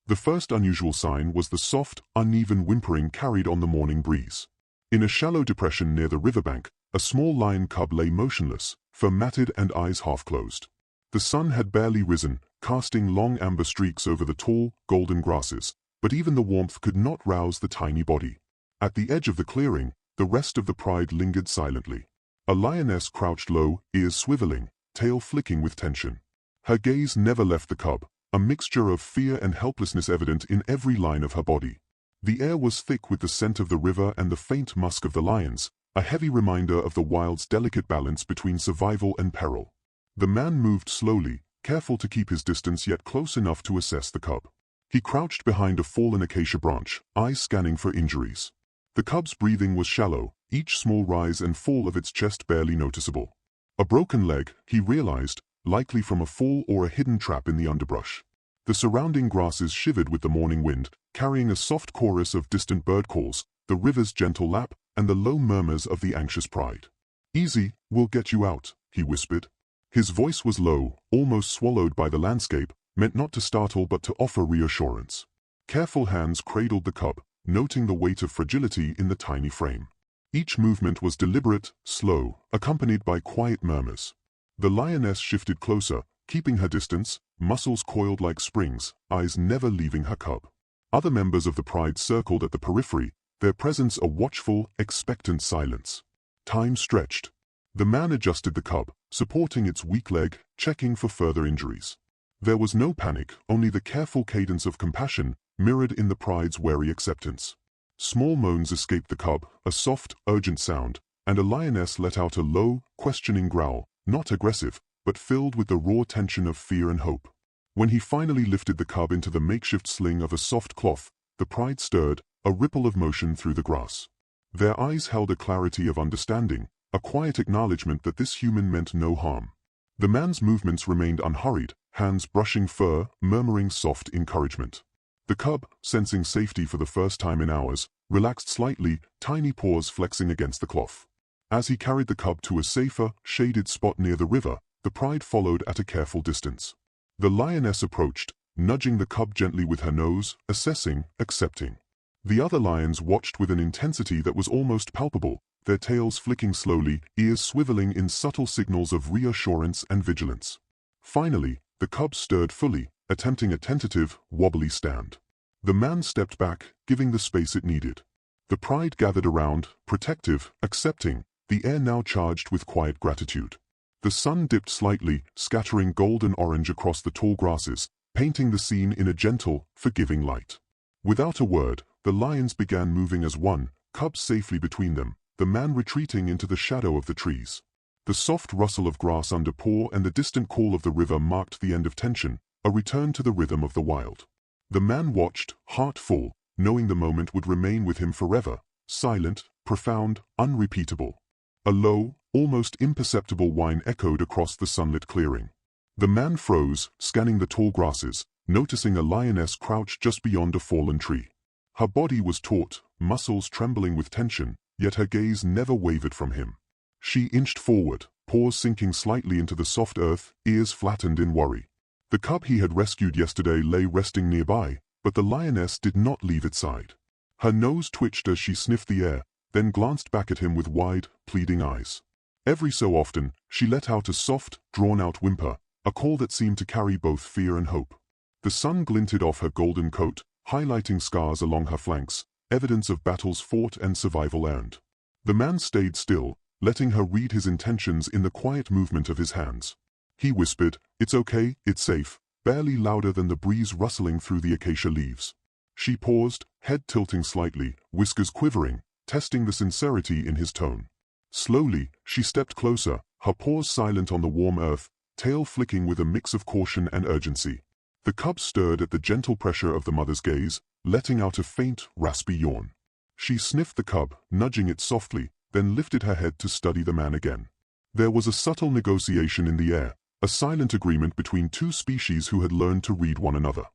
The first unusual sign was the soft, uneven whimpering carried on the morning breeze. In a shallow depression near the riverbank, a small lion cub lay motionless, fur matted and eyes half-closed. The sun had barely risen, casting long amber streaks over the tall, golden grasses, but even the warmth could not rouse the tiny body. At the edge of the clearing, the rest of the pride lingered silently. A lioness crouched low, ears swiveling, tail flicking with tension. Her gaze never left the cub, a mixture of fear and helplessness evident in every line of her body. The air was thick with the scent of the river and the faint musk of the lions, a heavy reminder of the wild's delicate balance between survival and peril. The man moved slowly, careful to keep his distance yet close enough to assess the cub. He crouched behind a fallen acacia branch, eyes scanning for injuries. The cub's breathing was shallow, each small rise and fall of its chest barely noticeable. A broken leg, he realized, likely from a fall or a hidden trap in the underbrush. The surrounding grasses shivered with the morning wind, carrying a soft chorus of distant bird calls, the river's gentle lap, and the low murmurs of the anxious pride. "Easy, we'll get you out," he whispered. His voice was low, almost swallowed by the landscape, meant not to startle but to offer reassurance. Careful hands cradled the cub, noting the weight of fragility in the tiny frame. Each movement was deliberate, slow, accompanied by quiet murmurs. The lioness shifted closer, keeping her distance, muscles coiled like springs, eyes never leaving her cub. Other members of the pride circled at the periphery, their presence a watchful, expectant silence. Time stretched. The man adjusted the cub, supporting its weak leg, checking for further injuries. There was no panic, only the careful cadence of compassion, mirrored in the pride's wary acceptance. Small moans escaped the cub, a soft, urgent sound, and a lioness let out a low, questioning growl, not aggressive, but filled with the raw tension of fear and hope. When he finally lifted the cub into the makeshift sling of a soft cloth, the pride stirred, a ripple of motion through the grass. Their eyes held a clarity of understanding, a quiet acknowledgement that this human meant no harm. The man's movements remained unhurried, hands brushing fur, murmuring soft encouragement. The cub, sensing safety for the first time in hours, relaxed slightly, tiny paws flexing against the cloth. As he carried the cub to a safer, shaded spot near the river, the pride followed at a careful distance. The lioness approached, nudging the cub gently with her nose, assessing, accepting. The other lions watched with an intensity that was almost palpable, their tails flicking slowly, ears swiveling in subtle signals of reassurance and vigilance. Finally, the cub stirred fully, attempting a tentative, wobbly stand. The man stepped back, giving the space it needed. The pride gathered around, protective, accepting, the air now charged with quiet gratitude. The sun dipped slightly, scattering gold and orange across the tall grasses, painting the scene in a gentle, forgiving light. Without a word, the lions began moving as one, cubs safely between them, the man retreating into the shadow of the trees. The soft rustle of grass under paw and the distant call of the river marked the end of tension, a return to the rhythm of the wild. The man watched, heart full, knowing the moment would remain with him forever, silent, profound, unrepeatable. A low, almost imperceptible whine echoed across the sunlit clearing. The man froze, scanning the tall grasses, noticing a lioness crouched just beyond a fallen tree. Her body was taut, muscles trembling with tension, yet her gaze never wavered from him. She inched forward, paws sinking slightly into the soft earth, ears flattened in worry. The cub he had rescued yesterday lay resting nearby, but the lioness did not leave its side. Her nose twitched as she sniffed the air, then glanced back at him with wide, pleading eyes. Every so often, she let out a soft, drawn-out whimper, a call that seemed to carry both fear and hope. The sun glinted off her golden coat, highlighting scars along her flanks, evidence of battles fought and survival earned. The man stayed still, letting her read his intentions in the quiet movement of his hands. He whispered, "It's okay, it's safe," barely louder than the breeze rustling through the acacia leaves. She paused, head tilting slightly, whiskers quivering, testing the sincerity in his tone. Slowly, she stepped closer, her paws silent on the warm earth, tail flicking with a mix of caution and urgency. The cub stirred at the gentle pressure of the mother's gaze, letting out a faint, raspy yawn. She sniffed the cub, nudging it softly, then lifted her head to study the man again. There was a subtle negotiation in the air, a silent agreement between two species who had learned to read one another.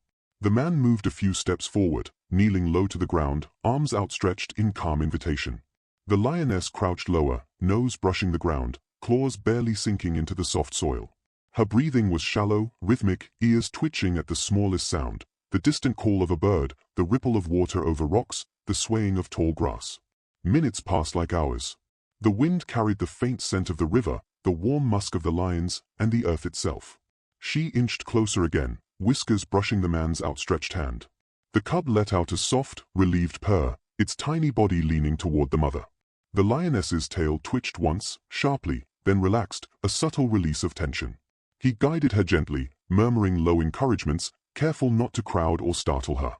The man moved a few steps forward, kneeling low to the ground, arms outstretched in calm invitation. The lioness crouched lower, nose brushing the ground, claws barely sinking into the soft soil. Her breathing was shallow, rhythmic, ears twitching at the smallest sound, the distant call of a bird, the ripple of water over rocks, the swaying of tall grass. Minutes passed like hours. The wind carried the faint scent of the river, the warm musk of the lions, and the earth itself. She inched closer again, whiskers brushing the man's outstretched hand. The cub let out a soft, relieved purr, its tiny body leaning toward the mother. The lioness's tail twitched once, sharply, then relaxed, a subtle release of tension. He guided her gently, murmuring low encouragements, careful not to crowd or startle her.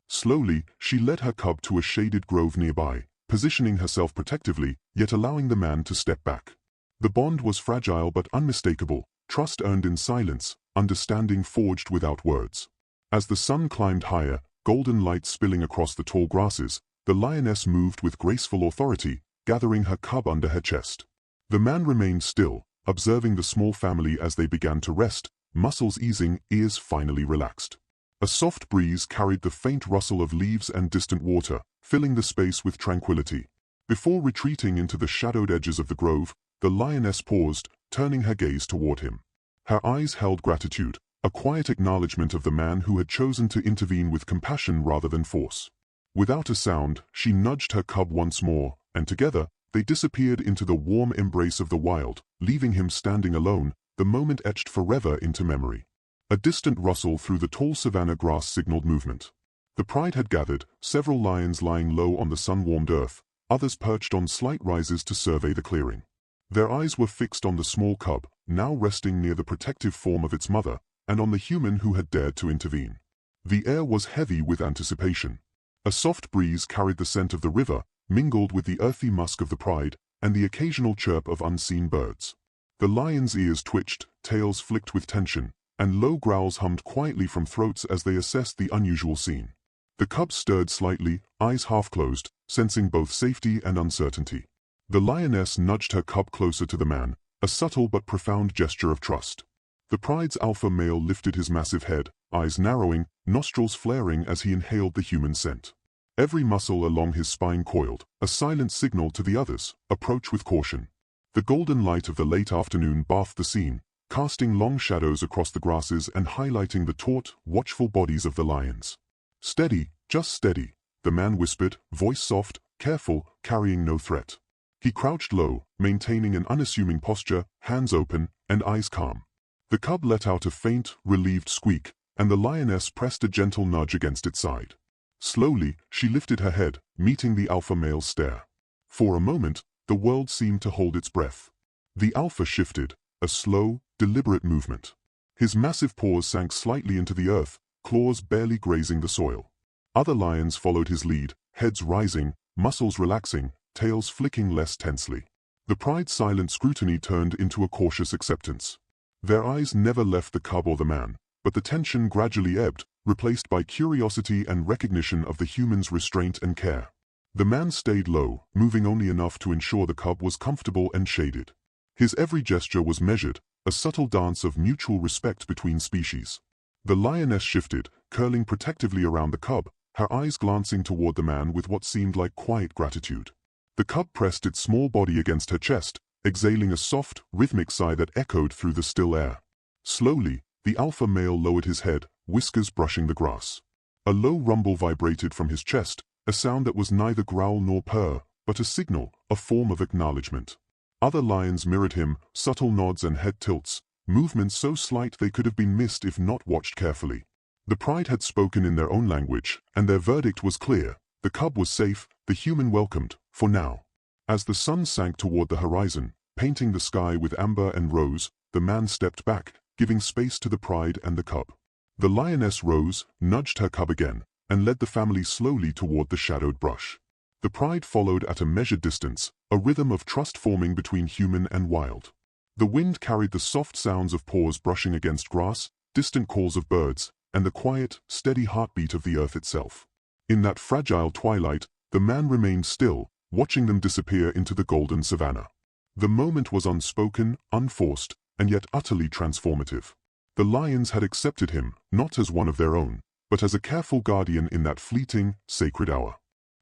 Slowly, she led her cub to a shaded grove nearby, positioning herself protectively, yet allowing the man to step back. The bond was fragile but unmistakable, trust earned in silence, understanding forged without words. As the sun climbed higher, golden light spilling across the tall grasses, the lioness moved with graceful authority, gathering her cub under her chest. The man remained still, observing the small family as they began to rest, muscles easing, ears finally relaxed. A soft breeze carried the faint rustle of leaves and distant water, filling the space with tranquility. Before retreating into the shadowed edges of the grove, the lioness paused, turning her gaze toward him. Her eyes held gratitude, a quiet acknowledgement of the man who had chosen to intervene with compassion rather than force. Without a sound, she nudged her cub once more, and together, they disappeared into the warm embrace of the wild, leaving him standing alone, the moment etched forever into memory. A distant rustle through the tall savannah grass signaled movement. The pride had gathered, several lions lying low on the sun-warmed earth, others perched on slight rises to survey the clearing. Their eyes were fixed on the small cub, now resting near the protective form of its mother, and on the human who had dared to intervene. The air was heavy with anticipation. A soft breeze carried the scent of the river, mingled with the earthy musk of the pride, and the occasional chirp of unseen birds. The lions' ears twitched, tails flicked with tension, and low growls hummed quietly from throats as they assessed the unusual scene. The cub stirred slightly, eyes half closed, sensing both safety and uncertainty. The lioness nudged her cub closer to the man, a subtle but profound gesture of trust. The pride's alpha male lifted his massive head, eyes narrowing, nostrils flaring as he inhaled the human scent. Every muscle along his spine coiled, a silent signal to the others, approach with caution. The golden light of the late afternoon bathed the scene, casting long shadows across the grasses and highlighting the taut, watchful bodies of the lions. "Steady, just steady," the man whispered, voice soft, careful, carrying no threat. He crouched low, maintaining an unassuming posture, hands open, and eyes calm. The cub let out a faint, relieved squeak, and the lioness pressed a gentle nudge against its side. Slowly, she lifted her head, meeting the alpha male's stare. For a moment, the world seemed to hold its breath. The alpha shifted, a slow, deliberate movement. His massive paws sank slightly into the earth, claws barely grazing the soil. Other lions followed his lead, heads rising, muscles relaxing, tails flicking less tensely. The pride's silent scrutiny turned into a cautious acceptance. Their eyes never left the cub or the man, but the tension gradually ebbed, replaced by curiosity and recognition of the human's restraint and care. The man stayed low, moving only enough to ensure the cub was comfortable and shaded. His every gesture was measured, a subtle dance of mutual respect between species. The lioness shifted, curling protectively around the cub, her eyes glancing toward the man with what seemed like quiet gratitude. The cub pressed its small body against her chest, exhaling a soft, rhythmic sigh that echoed through the still air. Slowly, the alpha male lowered his head, whiskers brushing the grass. A low rumble vibrated from his chest, a sound that was neither growl nor purr, but a signal, a form of acknowledgement. Other lions mirrored him, subtle nods and head tilts, movements so slight they could have been missed if not watched carefully. The pride had spoken in their own language, and their verdict was clear. The cub was safe, the human welcomed, for now. As the sun sank toward the horizon, painting the sky with amber and rose, the man stepped back, giving space to the pride and the cub. The lioness rose, nudged her cub again, and led the family slowly toward the shadowed brush. The pride followed at a measured distance, a rhythm of trust forming between human and wild. The wind carried the soft sounds of paws brushing against grass, distant calls of birds, and the quiet, steady heartbeat of the earth itself. In that fragile twilight, the man remained still, watching them disappear into the golden savannah. The moment was unspoken, unforced, and yet utterly transformative. The lions had accepted him, not as one of their own, but as a careful guardian in that fleeting, sacred hour.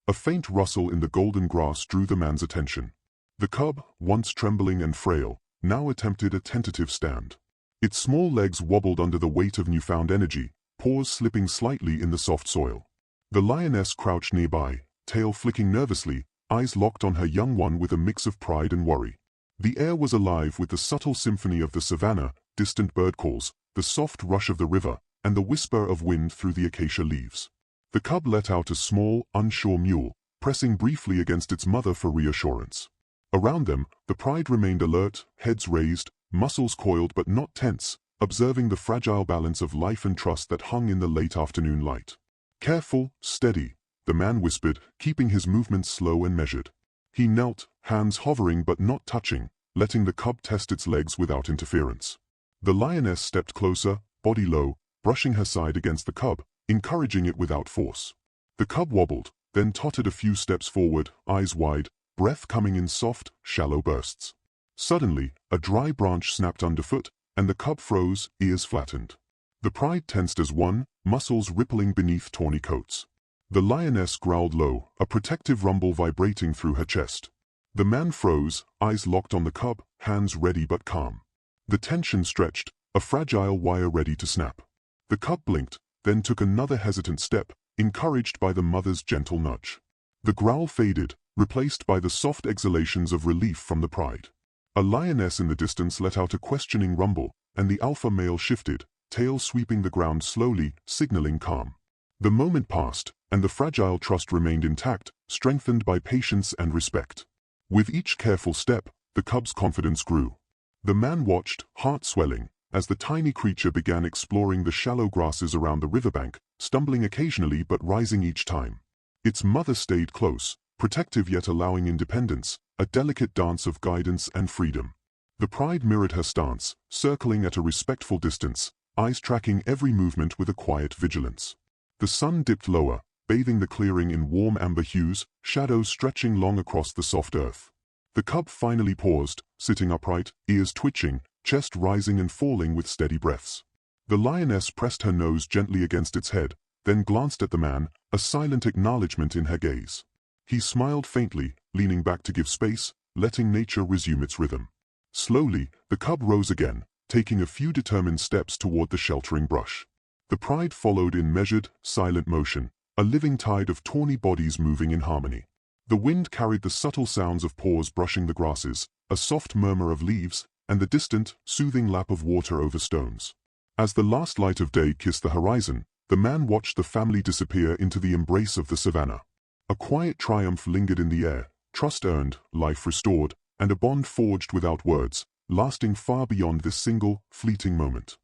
A faint rustle in the golden grass drew the man's attention. The cub, once trembling and frail, now attempted a tentative stand. Its small legs wobbled under the weight of newfound energy, paws slipping slightly in the soft soil. The lioness crouched nearby, tail flicking nervously, eyes locked on her young one with a mix of pride and worry. The air was alive with the subtle symphony of the savannah, distant bird calls, the soft rush of the river, and the whisper of wind through the acacia leaves. The cub let out a small, unsure mew, pressing briefly against its mother for reassurance. Around them, the pride remained alert, heads raised, muscles coiled but not tense, observing the fragile balance of life and trust that hung in the late afternoon light. "Careful, steady," the man whispered, keeping his movements slow and measured. He knelt, hands hovering but not touching, letting the cub test its legs without interference. The lioness stepped closer, body low, brushing her side against the cub, encouraging it without force. The cub wobbled, then tottered a few steps forward, eyes wide, breath coming in soft, shallow bursts. Suddenly, a dry branch snapped underfoot, and the cub froze, ears flattened. The pride tensed as one, muscles rippling beneath tawny coats. The lioness growled low, a protective rumble vibrating through her chest. The man froze, eyes locked on the cub, hands ready but calm. The tension stretched, a fragile wire ready to snap. The cub blinked, then took another hesitant step, encouraged by the mother's gentle nudge. The growl faded, replaced by the soft exhalations of relief from the pride. A lioness in the distance let out a questioning rumble, and the alpha male shifted, tail sweeping the ground slowly, signaling calm. The moment passed, and the fragile trust remained intact, strengthened by patience and respect. With each careful step, the cub's confidence grew. The man watched, heart swelling, as the tiny creature began exploring the shallow grasses around the riverbank, stumbling occasionally but rising each time. Its mother stayed close, protective yet allowing independence, a delicate dance of guidance and freedom. The pride mirrored her stance, circling at a respectful distance, eyes tracking every movement with a quiet vigilance. The sun dipped lower, bathing the clearing in warm amber hues, shadows stretching long across the soft earth. The cub finally paused, sitting upright, ears twitching, chest rising and falling with steady breaths. The lioness pressed her nose gently against its head, then glanced at the man, a silent acknowledgement in her gaze. He smiled faintly, leaning back to give space, letting nature resume its rhythm. Slowly, the cub rose again, taking a few determined steps toward the sheltering brush. The pride followed in measured, silent motion, a living tide of tawny bodies moving in harmony. The wind carried the subtle sounds of paws brushing the grasses, a soft murmur of leaves, and the distant, soothing lap of water over stones. As the last light of day kissed the horizon, the man watched the family disappear into the embrace of the savannah. A quiet triumph lingered in the air, trust earned, life restored, and a bond forged without words, lasting far beyond this single, fleeting moment.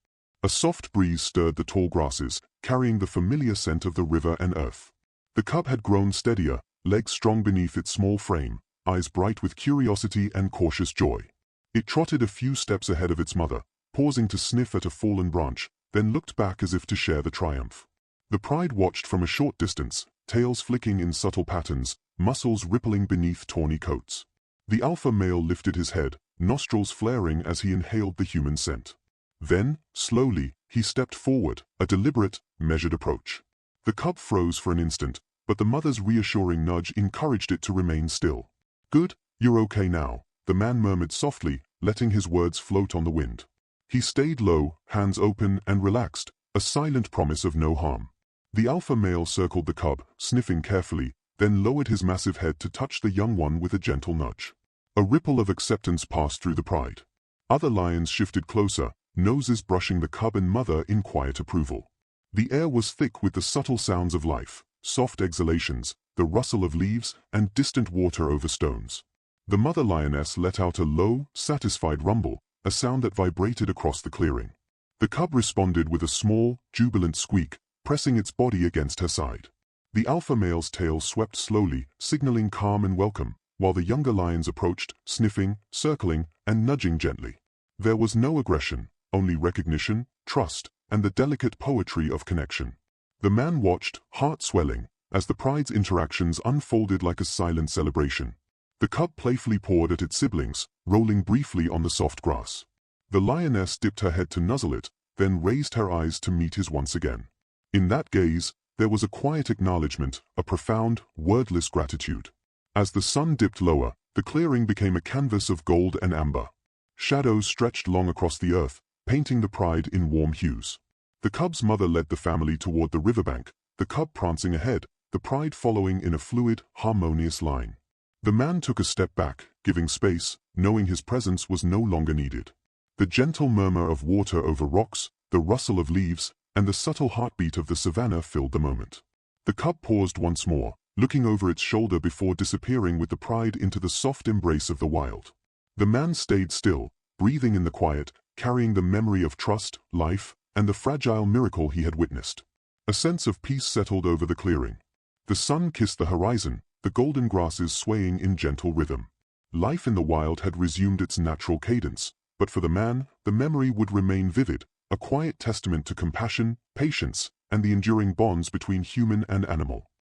A soft breeze stirred the tall grasses, carrying the familiar scent of the river and earth. The cub had grown steadier, legs strong beneath its small frame, eyes bright with curiosity and cautious joy. It trotted a few steps ahead of its mother, pausing to sniff at a fallen branch, then looked back as if to share the triumph. The pride watched from a short distance, tails flicking in subtle patterns, muscles rippling beneath tawny coats. The alpha male lifted his head, nostrils flaring as he inhaled the human scent. Then, slowly, he stepped forward, a deliberate, measured approach. The cub froze for an instant, but the mother's reassuring nudge encouraged it to remain still. "Good, you're okay now," the man murmured softly, letting his words float on the wind. He stayed low, hands open and relaxed, a silent promise of no harm. The alpha male circled the cub, sniffing carefully, then lowered his massive head to touch the young one with a gentle nudge. A ripple of acceptance passed through the pride. Other lions shifted closer, noses brushing the cub and mother in quiet approval. The air was thick with the subtle sounds of life, soft exhalations, the rustle of leaves, and distant water over stones. The mother lioness let out a low, satisfied rumble, a sound that vibrated across the clearing. The cub responded with a small, jubilant squeak, pressing its body against her side. The alpha male's tail swept slowly, signaling calm and welcome, while the younger lions approached, sniffing, circling, and nudging gently. There was no aggression, only recognition, trust, and the delicate poetry of connection. The man watched, heart swelling, as the pride's interactions unfolded like a silent celebration. The cub playfully pawed at its siblings, rolling briefly on the soft grass. The lioness dipped her head to nuzzle it, then raised her eyes to meet his once again. In that gaze, there was a quiet acknowledgement, a profound, wordless gratitude. As the sun dipped lower, the clearing became a canvas of gold and amber. Shadows stretched long across the earth, painting the pride in warm hues. The cub's mother led the family toward the riverbank, the cub prancing ahead, the pride following in a fluid, harmonious line. The man took a step back, giving space, knowing his presence was no longer needed. The gentle murmur of water over rocks, the rustle of leaves, and the subtle heartbeat of the savannah filled the moment. The cub paused once more, looking over its shoulder before disappearing with the pride into the soft embrace of the wild. The man stayed still, breathing in the quiet, carrying the memory of trust, life, and the fragile miracle he had witnessed. A sense of peace settled over the clearing. The sun kissed the horizon, the golden grasses swaying in gentle rhythm. Life in the wild had resumed its natural cadence, but for the man, the memory would remain vivid, a quiet testament to compassion, patience, and the enduring bonds between human and animal.